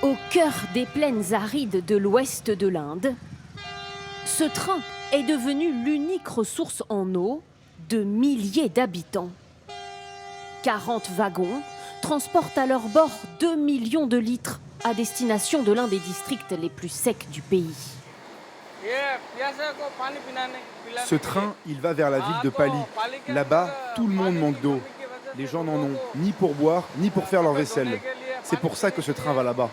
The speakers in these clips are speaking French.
Au cœur des plaines arides de l'ouest de l'Inde, ce train est devenu l'unique ressource en eau de milliers d'habitants. 40 wagons transportent à leur bord 2 millions de litres à destination de l'un des districts les plus secs du pays. Ce train, il va vers la ville de Pali. Là-bas, tout le monde manque d'eau. Les gens n'en ont ni pour boire, ni pour faire leur vaisselle. C'est pour ça que ce train va là-bas.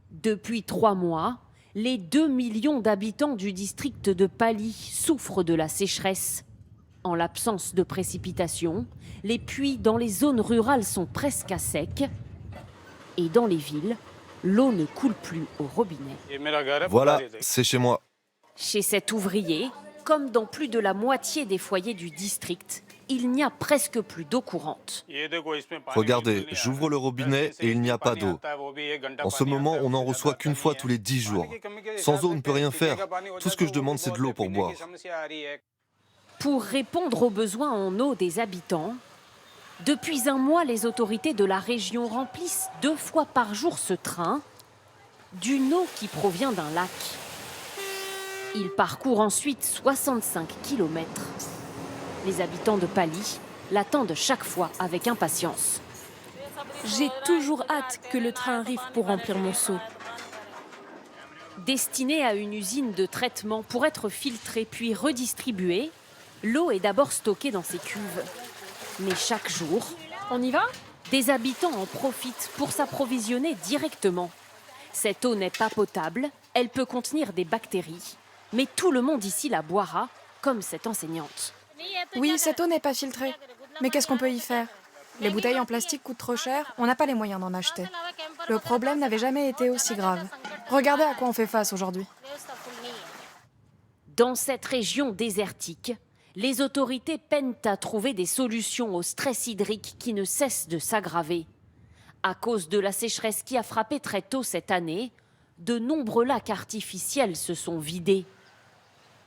Depuis 3 mois, les 2 millions d'habitants du district de Pali souffrent de la sécheresse. En l'absence de précipitations, les puits dans les zones rurales sont presque à sec. Et dans les villes, l'eau ne coule plus au robinet. Voilà, c'est chez moi. Chez cet ouvrier, comme dans plus de la moitié des foyers du district, il n'y a presque plus d'eau courante. Regardez, j'ouvre le robinet et il n'y a pas d'eau. En ce moment, on n'en reçoit qu'une fois tous les 10 jours. Sans eau, on ne peut rien faire. Tout ce que je demande, c'est de l'eau pour boire. Pour répondre aux besoins en eau des habitants, depuis un mois, les autorités de la région remplissent 2 fois par jour ce train d'une eau qui provient d'un lac. Il parcourt ensuite 65 km. Les habitants de Pali l'attendent chaque fois avec impatience. J'ai toujours hâte que le train arrive pour remplir mon seau. Destinée à une usine de traitement pour être filtrée puis redistribuée, l'eau est d'abord stockée dans ces cuves. Mais chaque jour, On y va? des habitants en profitent pour s'approvisionner directement. Cette eau n'est pas potable, elle peut contenir des bactéries. Mais tout le monde ici la boira, comme cette enseignante. Oui, cette eau n'est pas filtrée. Mais qu'est-ce qu'on peut y faire? Les bouteilles en plastique coûtent trop cher, on n'a pas les moyens d'en acheter. Le problème n'avait jamais été aussi grave. Regardez à quoi on fait face aujourd'hui. Dans cette région désertique, les autorités peinent à trouver des solutions au stress hydrique qui ne cesse de s'aggraver. À cause de la sécheresse qui a frappé très tôt cette année, de nombreux lacs artificiels se sont vidés.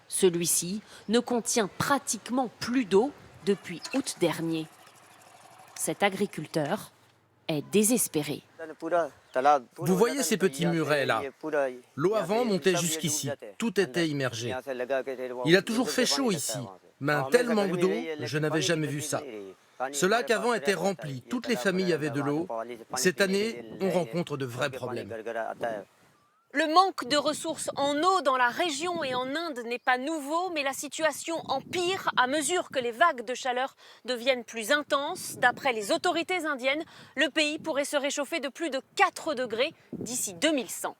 Celui-ci ne contient pratiquement plus d'eau depuis août dernier. Cet agriculteur est désespéré. Vous voyez ces petits murets là? L'eau avant montait jusqu'ici, tout était immergé. Il a toujours fait chaud ici, mais un tel manque d'eau, je n'avais jamais vu ça. Ce lac avant était rempli, toutes les familles avaient de l'eau. Cette année, on rencontre de vrais problèmes. Le manque de ressources en eau dans la région et en Inde n'est pas nouveau, mais la situation empire à mesure que les vagues de chaleur deviennent plus intenses. D'après les autorités indiennes, le pays pourrait se réchauffer de plus de 4 degrés d'ici 2100.